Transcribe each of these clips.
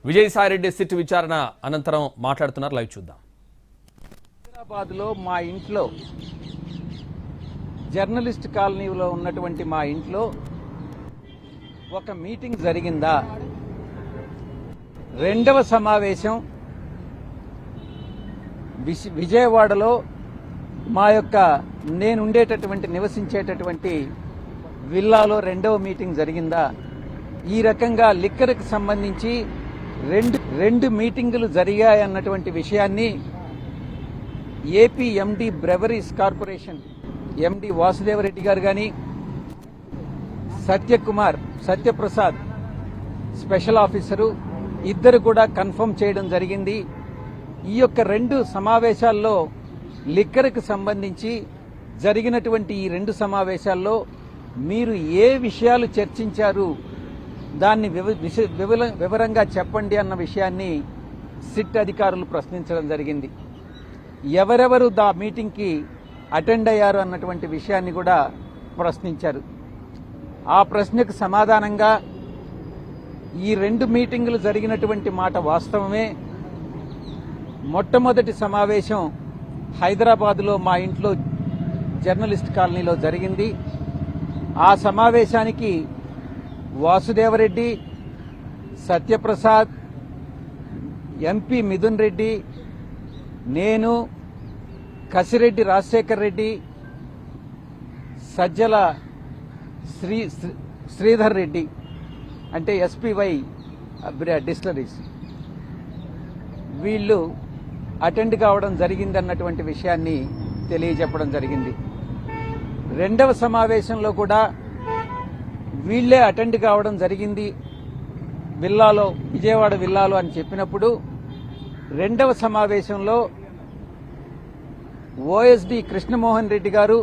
Vijayasai Reddy SIT విచారణ అనంతరం మాట్లాడుతున్నారు. లైవ్ చూద్దాం. హైదరాబాద్లో మా ఇంట్లో జర్నలిస్ట్ కాలనీలో ఉన్నటువంటి మా ఇంట్లో ఒక మీటింగ్ జరిగిందా? రెండవ సమావేశం విజయవాడలో మా యొక్క నేను ఉండేటటువంటి నివసించేటటువంటి విల్లాలో రెండవ మీటింగ్ జరిగిందా? ఈ రకంగా లిక్కర్కి సంబంధించి రెండు మీటింగులు జరిగాయన్నటువంటి విషయాన్ని ఏపీ ఎండి బ్రెవరీస్ కార్పొరేషన్ ఎండి వాసుదేవరెడ్డి గారు కానీ, సత్యప్రసాద్ స్పెషల్ ఆఫీసరు ఇద్దరు కూడా కన్ఫర్మ్ చేయడం జరిగింది. ఈ యొక్క రెండు సమావేశాల్లో లిక్కర్కి సంబంధించి జరిగినటువంటి ఈ రెండు సమావేశాల్లో మీరు ఏ విషయాలు చర్చించారు, దాన్ని వివరంగా చెప్పండి అన్న విషయాన్ని సిట్ అధికారులు ప్రశ్నించడం జరిగింది. ఎవరెవరు దా మీటింగ్కి అటెండ్ అయ్యారు అన్నటువంటి విషయాన్ని కూడా ప్రశ్నించారు. ఆ ప్రశ్నకు సమాధానంగా ఈ రెండు మీటింగులు జరిగినటువంటి మాట వాస్తవమే. మొట్టమొదటి సమావేశం హైదరాబాద్లో మా ఇంట్లో జర్నలిస్ట్ కాలనీలో జరిగింది. ఆ సమావేశానికి వాసుదేవరెడ్డి, సత్యప్రసాద్, ఎంపీ మిథున్ రెడ్డి, నేను, కసిరెడ్డి రాజశేఖర్ రెడ్డి, సజ్జల శ్రీధర్ రెడ్డి అంటే ఎస్పీవై డిస్టిలరీస్ వీళ్ళు అటెండ్ కావడం జరిగిందన్నటువంటి విషయాన్ని తెలియజెప్పడం జరిగింది. రెండవ సమావేశంలో కూడా వీళ్లే అటెండ్ కావడం జరిగింది విల్లాలో, విజయవాడ విల్లాలో అని చెప్పినప్పుడు రెండవ సమావేశంలో ఓఎస్డి కృష్ణమోహన్ రెడ్డి గారు,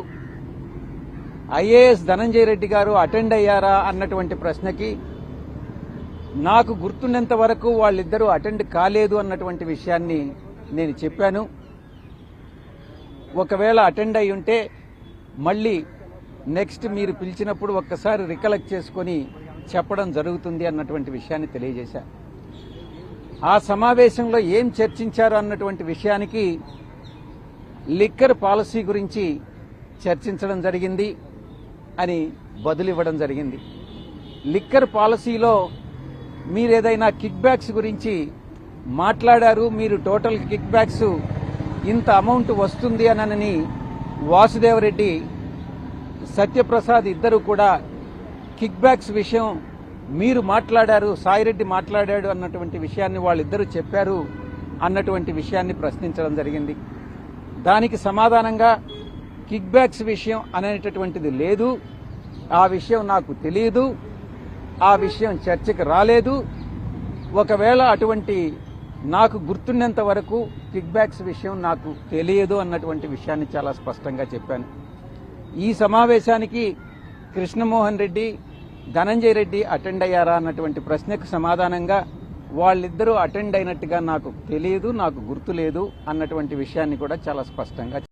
ఐఏఎస్ ధనంజయ రెడ్డి గారు అటెండ్ అయ్యారా అన్నటువంటి ప్రశ్నకి నాకు గుర్తున్నంత వరకు వాళ్ళిద్దరూ అటెండ్ కాలేదు అన్నటువంటి విషయాన్ని నేను చెప్పాను. ఒకవేళ అటెండ్ అయి ఉంటే మళ్ళీ నెక్స్ట్ మీరు పిలిచినప్పుడు ఒక్కసారి రికలెక్ట్ చేసుకొని చెప్పడం జరుగుతుంది అన్నటువంటి విషయాన్ని తెలియజేశారు. ఆ సమావేశంలో ఏం చర్చించారు అన్నటువంటి విషయానికి లిక్కర్ పాలసీ గురించి చర్చించడం జరిగింది అని బదులివ్వడం జరిగింది. లిక్కర్ పాలసీలో మీరేదైనా కిక్ బ్యాక్స్ గురించి మాట్లాడారు, మీరు టోటల్ కిక్ బ్యాక్స్ ఇంత అమౌంట్ వస్తుంది అనని వాసుదేవరెడ్డి, సత్యప్రసాద్ ఇద్దరు కూడా కిక్ బ్యాక్స్ విషయం మీరు మాట్లాడారు, సాయిరెడ్డి మాట్లాడాడు అన్నటువంటి విషయాన్ని వాళ్ళిద్దరూ చెప్పారు అన్నటువంటి విషయాన్ని ప్రశ్నించడం జరిగింది. దానికి సమాధానంగా కిక్ బ్యాక్స్ విషయం అనేటటువంటిది లేదు, ఆ విషయం నాకు తెలియదు, ఆ విషయం చర్చకు రాలేదు, ఒకవేళ అటువంటి నాకు గుర్తున్నంత వరకు కిక్ బ్యాక్స్ విషయం నాకు తెలియదు అన్నటువంటి విషయాన్ని చాలా స్పష్టంగా చెప్పాను. ఈ సమావేశానికి కృష్ణమోహన్ రెడ్డి, ధనంజయ రెడ్డి అటెండ్ అయ్యారా అన్నటువంటి ప్రశ్నకు సమాధానంగా వాళ్ళిద్దరూ అటెండ్ అయినట్టుగా నాకు తెలియదు, నాకు గుర్తులేదు అన్నటువంటి విషయాన్ని కూడా చాలా స్పష్టంగా